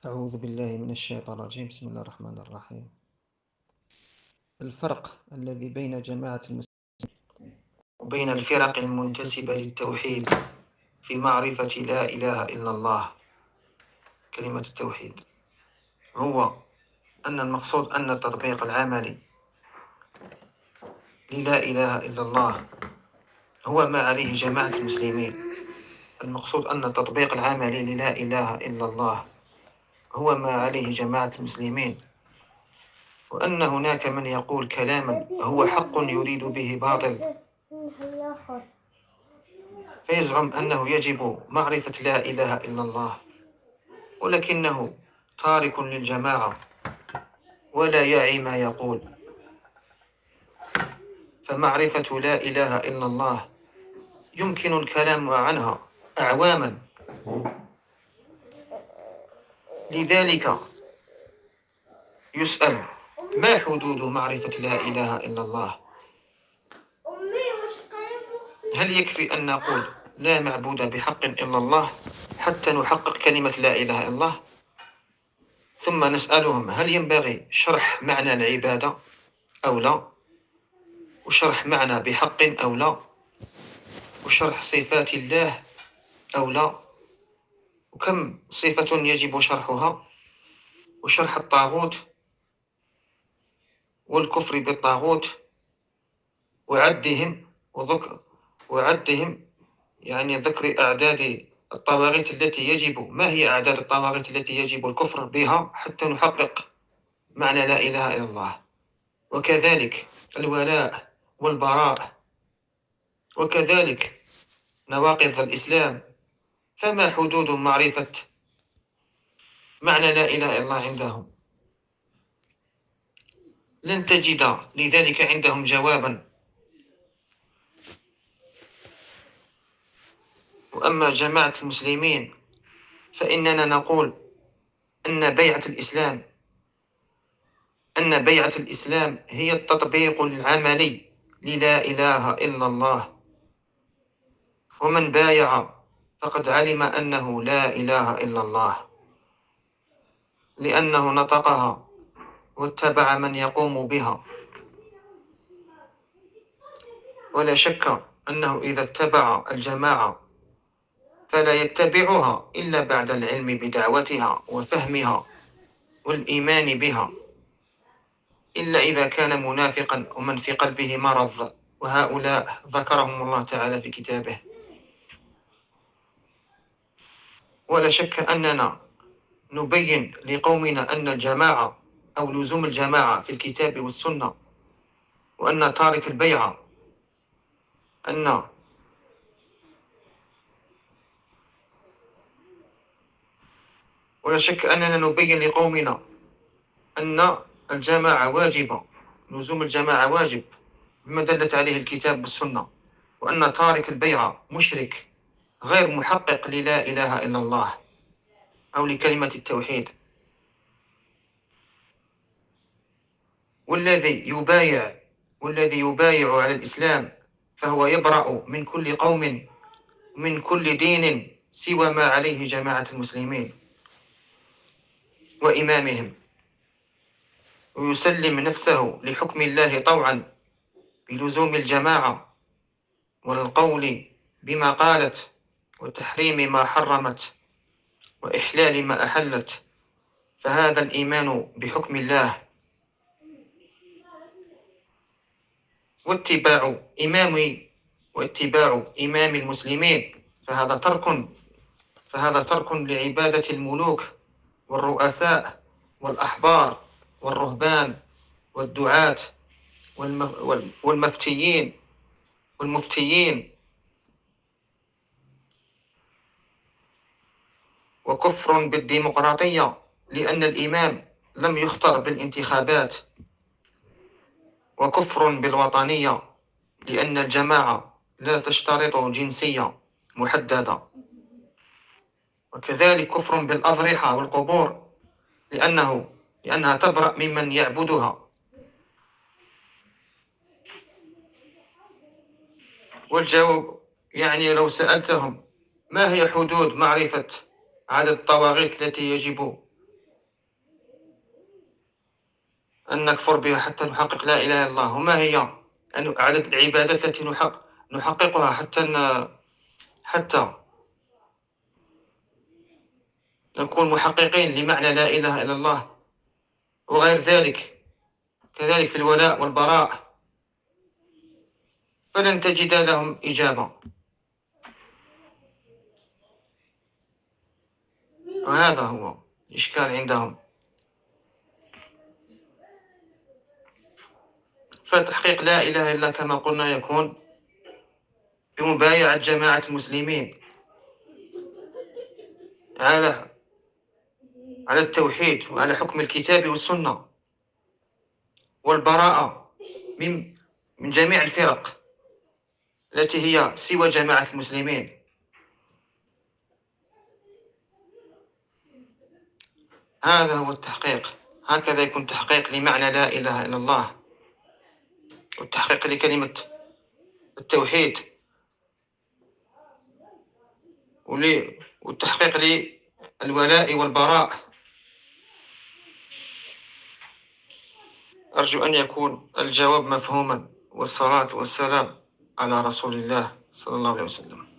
أعوذ بالله من الشيطان الرجيم. بسم الله الرحمن الرحيم. الفرق الذي بين جماعة المسلمين وبين الفرق المنتسبة للتوحيد في معرفة لا إله إلا الله، كلمة التوحيد، هو أن المقصود أن التطبيق العملي للا إله إلا الله هو ما عليه جماعة المسلمين. المقصود أن التطبيق العملي للا إله إلا الله هو ما عليه جماعة المسلمين، وأن هناك من يقول كلاما هو حق يريد به باطل، فيزعم أنه يجب معرفة لا إله إلا الله، ولكنه تارك للجماعة ولا يعي ما يقول. فمعرفة لا إله إلا الله يمكن الكلام عنها أعواما، لذلك يسأل: ما حدود معرفة لا إله إلا الله؟ هل يكفي أن نقول لا معبود بحق إلا الله حتى نحقق كلمة لا إله إلا الله؟ ثم نسألهم: هل ينبغي شرح معنى العبادة أو لا؟ وشرح معنى بحق أو لا؟ وشرح صفات الله أو لا؟ وكم صفة يجب شرحها؟ وشرح الطاغوت والكفر بالطاغوت وعدهم يعني ذكر أعداد الطواغيت التي يجب، ما هي أعداد الطواغيت التي يجب الكفر بها حتى نحقق معنى لا إله إلا الله، وكذلك الولاء والبراء، وكذلك نواقض الإسلام. فما حدود معرفة معنى لا إله إلا الله عندهم؟ لن تجد لذلك عندهم جوابا. وأما جماعة المسلمين فإننا نقول أن بيعة الإسلام هي التطبيق العملي للا إله إلا الله، ومن بايع فقد علم أنه لا إله إلا الله، لأنه نطقها واتبع من يقوم بها. ولا شك أنه إذا اتبع الجماعة فلا يتبعها إلا بعد العلم بدعوتها وفهمها والإيمان بها، إلا إذا كان منافقا ومن في قلبه مرض، وهؤلاء ذكرهم الله تعالى في كتابه. ولا شك أننا نبين لقومنا أن الجماعة أو لزوم الجماعة في الكتاب والسنة، وأن تارك البيعة ولا شك أننا نبين لقومنا أن الجماعة واجبة، لزوم الجماعة واجب بما دلت عليه الكتاب والسنة، وأن تارك البيعة مشرك غير محقق للا إله إلا الله أو لكلمة التوحيد. والذي يبايع على الإسلام فهو يبرأ من كل قوم من كل دين سوى ما عليه جماعة المسلمين وإمامهم، ويسلم نفسه لحكم الله طوعا بلزوم الجماعة والقول بما قالت وتحريم ما حرمت وإحلال ما أحلت. فهذا الإيمان بحكم الله واتباع إمام المسلمين، فهذا ترك لعبادة الملوك والرؤساء والأحبار والرهبان والدعاة والمفتيين، وكفر بالديمقراطية لأن الإمام لم يختر بالانتخابات، وكفر بالوطنية لأن الجماعة لا تشترط جنسية محددة، وكذلك كفر بالأضرحة والقبور لأنها تبرأ ممن يعبدها. والجواب يعني لو سألتهم: ما هي حدود معرفة عدد الطواغيت التي يجب أن نكفر بها حتى نحقق لا إله إلا الله؟ وما هي عدد العبادات التي نحققها حتى نكون محققين لمعنى لا إله إلا الله؟ وغير ذلك كذلك في الولاء والبراء، فلن تجد لهم إجابة. وهذا هو الإشكال عندهم. فتحقيق لا إله إلا كما قلنا يكون بمبايعة جماعة المسلمين على التوحيد وعلى حكم الكتاب والسنة، والبراءة من جميع الفرق التي هي سوى جماعة المسلمين. هذا هو التحقيق. هكذا يكون تحقيق لمعنى لا إله إلا الله، والتحقيق لكلمة التوحيد، والتحقيق للولاء والبراء. أرجو أن يكون الجواب مفهوما، والصلاة والسلام على رسول الله صلى الله عليه وسلم.